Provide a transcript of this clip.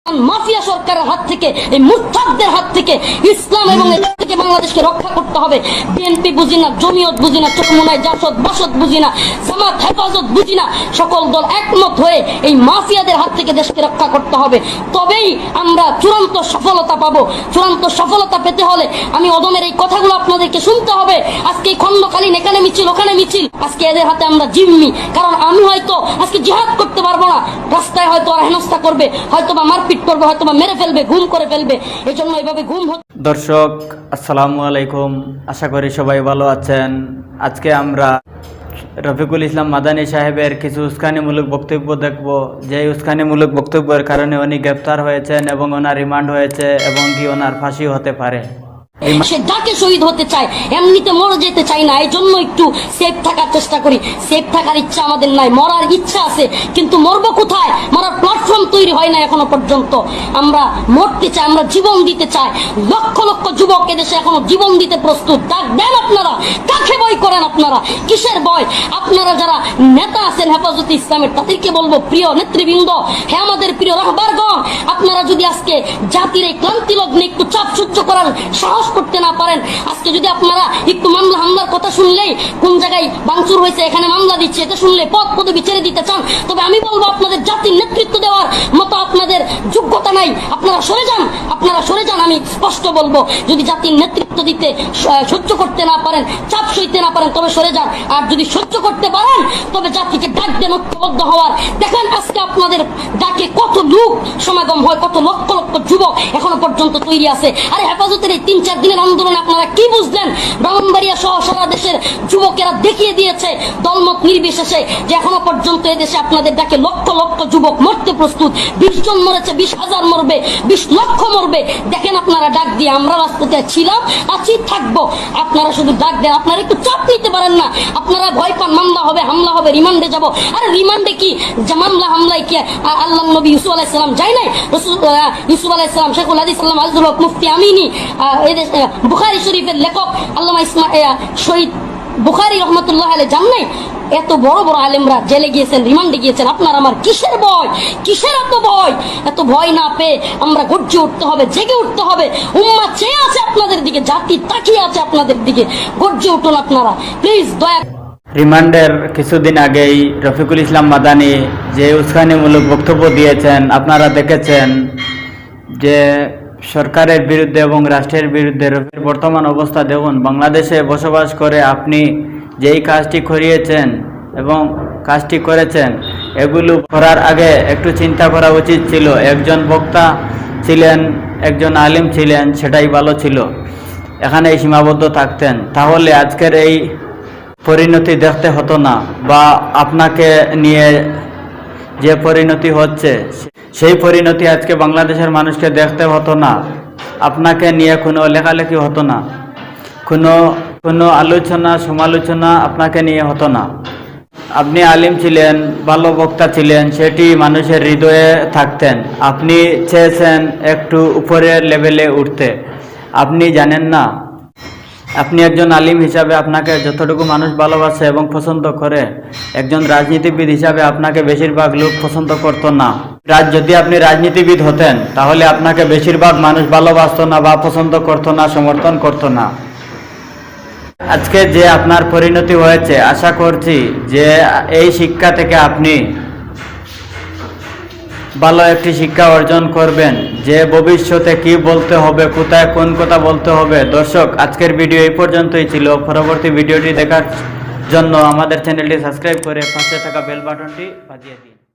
Mafia সরকারের হাত থেকে, এই মুরতাদদের হাত থেকে ইসলাম এবং এর থেকে বাংলাদেশকে রক্ষা করতে হবে। বিএনপি বুঝি না, জমিয়ত বুঝি না, চকমোনায় জাসদ বাসদ বুঝি না, জামাত হেফাজত বুঝি না, সকল দল একমত হয়ে এই মাফিয়াদের হাত থেকে দেশকে রক্ষা করতে হবে। তবেই আমরা চূড়ান্ত সফলতা পাবো। চূড়ান্ত সফলতা পেতে হলে আমি অদমের এই কথাগুলো আপনাদেরকে শুনতে হবে। আজকে এই খণ্ডকালীন এখানে মিছিল ওখানে মিছিল, আজকে এদের হাতে আমরা জিম্মি। কারণ আমি হয়তো আজকে জিহাদ করতে পারবো না, রাস্তায় হয়তো আর হেনস্থা করবে, হয়তো বা মারপিট করবে, হয়তো বা মেরে ফেলবে, গুম করে ফেলবে। এই জন্য এইভাবে গুম হচ্ছে। দর্শক আসসালামু আলাইকুম, আশা করি সবাই ভালো আছেন। আজকে আমরা রফিকুল ইসলাম মাদানী সাহেবের কিছু উস্কানিমূলক বক্তব্য দেখব। যে উস্কানিমূলক বক্তব্যের কারণে উনি গ্রেপ্তার হয়েছেন এবং ওনার রিমান্ড হয়েছে এবং কি ওনার ফাঁসি হতে পারে। সে ডাকে শহীদ হতে চায়, এমনিতে মরে যেতে চাই না। এই জন্য একটু সেফ থাকার চেষ্টা করি। সেফ থাকার ইচ্ছা আমাদের নাই, মরার ইচ্ছা আছে, কিন্তু মরবো কোথায়? মরার প্ল্যাটফর্ম তৈরি হয় না এখনো পর্যন্ত। আমরা মরতে চাই, আমরা জীবন দিতে চাই। লক্ষ লক্ষ যুবক এদেশে এখনো জীবন দিতে প্রস্তুত। ডাক দেন আপনারা, কাকে বই করেন আপনারা? কিসের ভয়? আপনারা যারা নেতা আছেন হেফাজতে ইসলামের, তাদেরকে বলবো, প্রিয় নেতৃবৃন্দ, হ্যাঁ আমাদের প্রিয় রাহবারগণ, আপনারা যদি আজকে জাতির এই ক্লান্তি লগ্নে একটু চাপ সহ্য করার সাহস করতে না পারেন, আজকে যদি আপনারা একটু মামলা হামলার কথা শুনলেই কোন জায়গায় ভাঙচুর হয়েছে এখানে মামলা দিচ্ছে, এটা শুনলে পদ পদবি ছেড়ে দিতে চান, তবে আমি বলবো আপনাদের জাতির নেতৃত্ব দেওয়ার মতো আপনাদের যোগ্যতা নাই। আপনারা সরে যান, আপনারা সরে যান। আমি স্পষ্ট বলবো, যদি জাতির নেতৃত্ব দিতে সহ্য করতে না পারেন, চাপ সইতে না পারেন, তবে সরে যান। আর যদি সহ্য করতে পারেন, তবে জাতিকে ডাক দেন ঐক্যবদ্ধ হওয়ার। দেখেন আজকে আপনাদের ডাকে কত লোক সমাগম হয়, কত লক্ষ লক্ষ যুবক এখনো পর্যন্ত তৈরি আছে। আরে হেফাজতের এই ৩-৪ দিনের আন্দোলনে আপনারা কি বুঝলেন? ব্রাহ্মণবাড়িয়া সহ সারা দেশের যুবকেরা দেখিয়ে দিয়েছে দলমত নির্বিশেষে যে এখনো পর্যন্ত এদেশে আপনাদের ডাকে লক্ষ লক্ষ যুবক মরতে প্রস্তুত। ২০ জন মরেছে, ২০,০০০ মরবে, ২০ লক্ষ মরবে। দেখেন আপনারা ডাক দিয়ে, আমরা রাস্তাতে ছিলাম, আছি, থাকবো। আপনারা শুধু ডাক দেন, আপনারা একটু চাপ নিতে পারেন না। আপনারা ভয় পান মামলা হবে, হামলা হবে, রিমান্ডে যাব। আরে রিমান্ডে কি যে মামলা হামলায় কি আল্লাহ নবী ইউসুফ আলাইহিস সালাম যায় নাই? ইউসুফ আলাইহিস সালাম, শেখুল হাদিস আল্লামা আজদুল হক মুফতি আমিনী, বুখারী শরীফের লেখক আল্লামা শহীদ বুখারী রহমতুল্লাহ আলাইহি যান নাই? এত বড় বড় আলেমরা জেলে গিয়েছেন, রিমান্ডে গিয়েছেন। আপনার আমার কিসের ভয়? কিসের এত ভয়? এত ভয় না পেয়ে আমরা গর্জে উঠতে হবে, জেগে উঠতে হবে। উম্মাহ চেয়ে আছে আপনাদের দিকে, জাতি তাকিয়ে আছে আপনাদের দিকে। গর্জে উঠুন আপনারা প্লিজ, দয়া। রিমান্ডের কিছুদিন আগেই রফিকুল ইসলাম মাদানী যে উস্কানিমূলক বক্তব্য দিয়েছেন, আপনারা দেখেছেন যে সরকারের বিরুদ্ধে এবং রাষ্ট্রের বিরুদ্ধে। বর্তমান অবস্থা দেখুন, বাংলাদেশে বসবাস করে আপনি যেই কাজটি করিয়েছেন এবং কাজটি করেছেন, এগুলো করার আগে একটু চিন্তা করা উচিত ছিল। একজন বক্তা ছিলেন, একজন আলিম ছিলেন, সেটাই ভালো ছিল। এখানেই সীমাবদ্ধ থাকতেন, তাহলে আজকের এই পরিণতি দেখতে হতো না, বা আপনাকে নিয়ে যে পরিণতি হচ্ছে সেই পরিণতি আজকে বাংলাদেশের মানুষকে দেখতে হতো না। আপনাকে নিয়ে কোনো লেখালেখি হতো না, কোনো আলোচনা সমালোচনা আপনাকে নিয়ে হতো না। আপনি আলিম ছিলেন, ভালো বক্তা ছিলেন, সেটি মানুষের হৃদয়ে থাকতেন। আপনি চেয়েছেন একটু উপরের লেভেলে উঠতে। আপনি জানেন না, আপনি একজন আলিম হিসাবে আপনাকে যতটুকু মানুষ ভালোবাসে এবং পছন্দ করে, একজন রাজনীতিবিদ হিসাবে আপনাকে বেশিরভাগ লোক পছন্দ করতো না। যদি আপনি রাজনীতিবিদ হতেন, তাহলে আপনাকে বেশিরভাগ মানুষ ভালোবাসতো না, বা পছন্দ করতো না, সমর্থন করতো না। আজকে যে আপনার পরিণতি হয়েছে, আশা করছি যে এই শিক্ষা থেকে আপনি ভালো একটি শিক্ষা অর্জন করবেন, যে ভবিষ্যতে কি বলতে হবে, কোথায় কোন কথা বলতে হবে। দর্শক, আজকের ভিডিও এই পর্যন্তই ছিল। পরবর্তী ভিডিওটি দেখার জন্য আমাদের চ্যানেলটি সাবস্ক্রাইব করে পাশে থাকা বেল বাটনটি বাজিয়ে দিন।